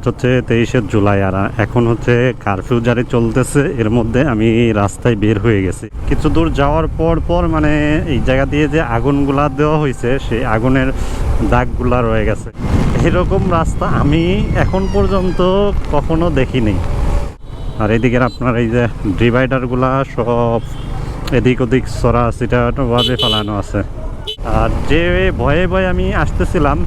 হচ্ছে 23শে জুলাই, আর এখন হচ্ছে কারফিউ জারি চলতেছে। এর মধ্যে আমি রাস্তায় বের হয়ে গেছি। কিছু দূর যাওয়ার পর মানে এই জায়গা দিয়ে যে আগুনগুলা দেওয়া হয়েছে, সেই আগুনের দাগগুলা রয়ে গেছে। এরকম রাস্তা আমি এখন পর্যন্ত কখনো দেখিনি। আর এদিকে আপনার এই যে ডিভাইডারগুলা সব এদিক ওদিক ভাবে ফেলানো আছে। আর যে ভয়ে ভয়ে আমি আসতেছিলাম,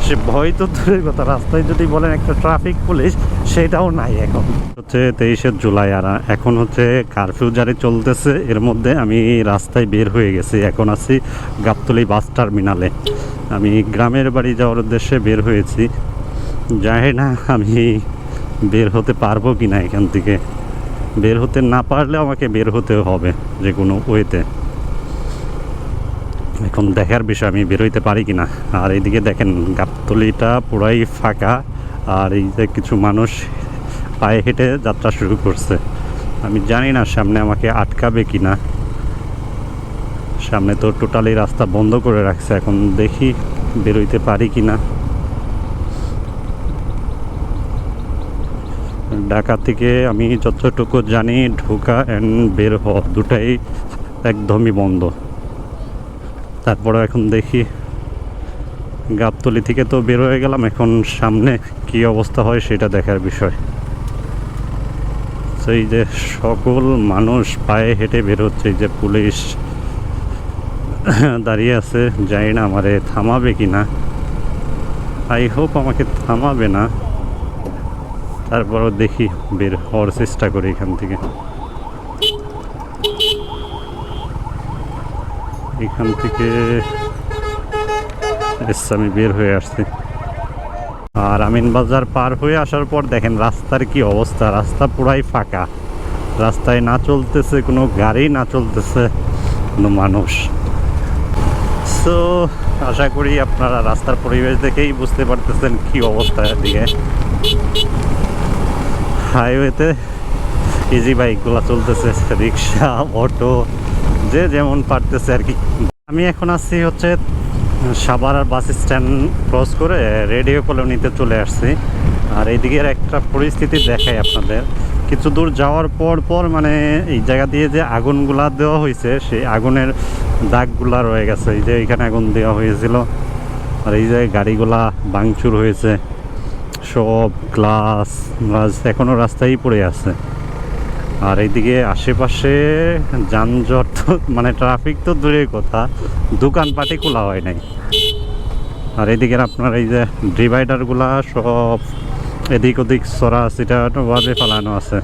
সে ভয় তো দূরের কথা, রাস্তায় যদি বলেন একটা ট্রাফিক পুলিশ, সেটাও নাই। এখন হচ্ছে 23শে জুলাই, আর এখন হচ্ছে কারফিউ জারি চলতেছে। এর মধ্যে আমি রাস্তায় বের হয়ে গেছি। এখন আছি গাবতলী বাস টার্মিনালে। আমি গ্রামের বাড়ি যাওয়ার উদ্দেশ্যে বের হয়েছি। জানি না আমি বের হতে পারবো কি না। এখান থেকে বের হতে না পারলে আমাকে বের হতে হবে যে কোনো ওয়েতে। এখন দেখার বিষয় আমি বের হইতে পারি কিনা। আর এইদিকে দেখেন গাবতলীটা পুরাই ফাঁকা, আর এই যে কিছু মানুষ পায়ে হেঁটে যাত্রা শুরু করছে। আমি জানি না সামনে আমাকে আটকাবে কিনা। সামনে তো টোটালি রাস্তা বন্ধ করে রাখছে। এখন দেখি বের হইতে পারি কিনা। ঢাকা থেকে আমি যতটুকু জানি ঢোকা অ্যান্ড বের হওয়া দুটাই একদমই বন্ধ। তারপরে এখন দেখি, গাবতলী থেকে তো বের হয়ে গেলাম, এখন সামনে কি অবস্থা হয় সেটা দেখার বিষয়। সেই যে সকল মানুষ পায়ে হেঁটে বের হচ্ছে, এই যে পুলিশ দাঁড়িয়ে আছে, জানি না আমারে থামাবে কি না। আই হোপ আমাকে থামাবে না। তারপরও দেখি বের হওয়ার চেষ্টা করি এখান থেকে। এখান থেকে আমি বের হয়ে আসছি। আর আমিন বাজার পার হয়ে আসার পর দেখেন রাস্তার কি অবস্থা। রাস্তা পুরাই ফাঁকা, রাস্তায় না চলতেছে কোনো গাড়ি, না চলতেছে কোনো মানুষ। সো আশা করি আপনারা রাস্তার পরিবেশ দেখেই বুঝতে পারতেছেন কি অবস্থা। দিকে হাইওয়েতে ইজি বাইকগুলো চলতেছে, রিক্সা, অটো, যে যেমন পারতেছে আর কি। আমি এখন আসছি হচ্ছে সাভার বাস স্ট্যান্ড ক্রস করে রেডিও কলোনিতে চলে আসছি। আর এইদিকের একটা পরিস্থিতি দেখাই আপনাদের। কিছু দূর যাওয়ার পর মানে এই জায়গা দিয়ে যে আগুনগুলা দেওয়া হয়েছে, সেই আগুনের দাগগুলা রয়ে গেছে। এই যে এখানে আগুন দেওয়া হয়েছিল, আর এই যে গাড়িগুলা ভাঙচুর হয়েছে, সব গ্লাস এখনও রাস্তায় পড়ে আছে। আর এইদিকে আশেপাশে যানজট তো মানে ট্রাফিক তো দূরের কথা, দোকানপাটি খোলা হয় নাই। আর এইদিকে আপনার এই যে ডিভাইডারগুলা সব এদিক ওদিক ভাবে ফেলানো আছে।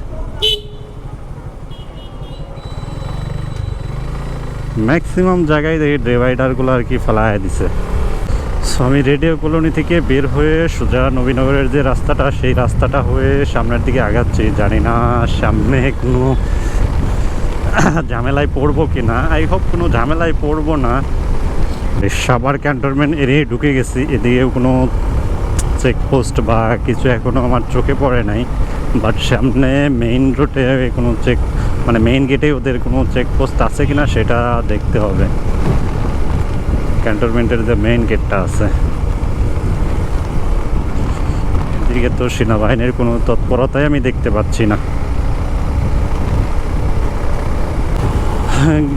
ম্যাক্সিমাম জায়গায় দেখি ডিভাইডারগুলো আর কি ফেলায় দিছে। সো আমি রেডিও কলোনি থেকে বের হয়ে সোজা নবীনগরের যে রাস্তাটা, সেই রাস্তাটা হয়ে সামনের দিকে আগাচ্ছি। জানি না সামনে কোনো ঝামেলায় পড়বো কি না। আই হোপ কোনো ঝামেলায় পড়বো না। সাভার ক্যান্টনমেন্ট এরিয়ায় ঢুকে গেছি। এদিকেও কোনো চেকপোস্ট বা কিছু এখনও আমার চোখে পড়ে নাই। বাট সামনে মেইন রোডে কোনো মানে মেইন গেটে ওদের কোনো চেকপোস্ট আছে কিনা সেটা দেখতে হবে। ক্যান্টনমেন্টের যে মেইন গেটটা আছে, এদিকে তো সেনাবাহিনীর কোনো তৎপরতাই আমি দেখতে পাচ্ছি না।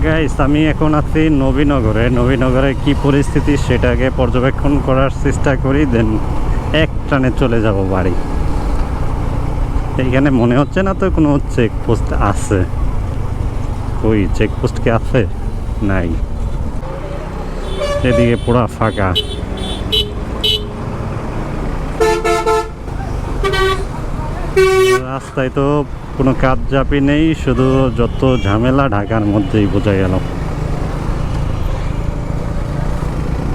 গাইস, আমি এখন আছি নবীনগরে কি পরিস্থিতি সেটাকে পর্যবেক্ষণ করার চেষ্টা করি, দেন এক টানে চলে যাব বাড়ি। এইখানে মনে হচ্ছে না তো কোনো চেকপোস্ট আছে। কই চেকপোস্ট কি আছে? নাই, এদিকে পুরা ফাঁকা। রাস্তায় তো কোনো কাজজাপি নেই, শুধু যত ঝামেলা ঢাকার মধ্যেই বোঝা গেল।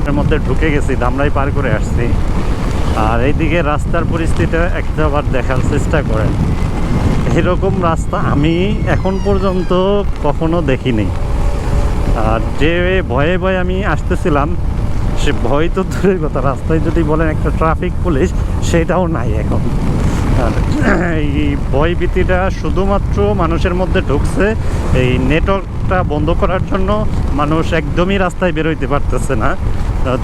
এর মধ্যে ঢুকে গেছি, ধামরাই পার করে আসছি। আর এইদিকে রাস্তার পরিস্থিতি একটাবার দেখার চেষ্টা করেন। এরকম রাস্তা আমি এখন পর্যন্ত কখনো দেখিনি। আর যে ভয়ে ভয়ে আমি আসতেছিলাম, সে ভয় তো দূরের কথা, রাস্তায় যদি বলেন একটা ট্রাফিক পুলিশ, সেটাও নাই এখন। আর এই ভয় ভীতিটা শুধুমাত্র মানুষের মধ্যে ঢুকছে এই নেটওয়ার্কটা বন্ধ করার জন্য। মানুষ একদমই রাস্তায় বেরোইতে পারতেছে না।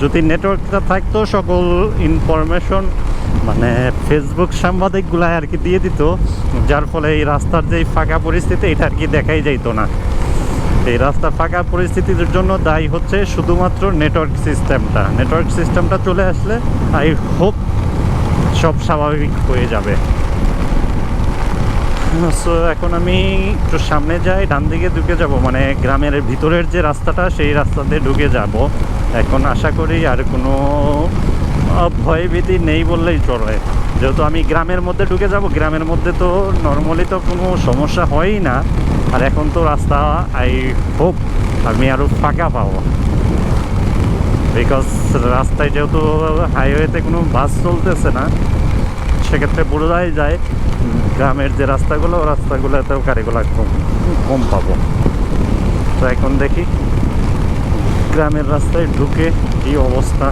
যদি নেটওয়ার্কটা থাকতো, সকল ইনফরমেশন মানে ফেসবুক সাংবাদিকগুলা আর কি দিয়ে দিত, যার ফলে এই রাস্তার যে ফাঁকা পরিস্থিতি এটা আর কি দেখাই যাইতো না। এই রাস্তার ফাঁকা পরিস্থিতির জন্য দায়ী হচ্ছে শুধুমাত্র নেটওয়ার্ক সিস্টেমটা চলে আসলে আই হোপ সব স্বাভাবিক হয়ে যাবে। সো এখন আমি একটু সামনে যাই, ডান দিকে ঢুকে যাব, মানে গ্রামের ভিতরের যে রাস্তাটা সেই রাস্তাতে ঢুকে যাব। এখন আশা করি আর কোনো ভয়ভীতি নেই বললেই চলে, যেহেতু আমি গ্রামের মধ্যে ঢুকে যাব। গ্রামের মধ্যে তো নর্মালি তো কোনো সমস্যা হয়ই না, আর এখন তো রাস্তা আই হোপ আমি আরও ফাঁকা পাবো, বিকজ রাস্তায় যেহেতু হাইওয়েতে কোনো বাস চলতেছে না, সেক্ষেত্রে বোঝাই যায় গ্রামের যে রাস্তাগুলোতেও গাড়িগুলো কম কম পাবো। তো এখন দেখি গ্রামের রাস্তায় ঢুকে কী অবস্থা।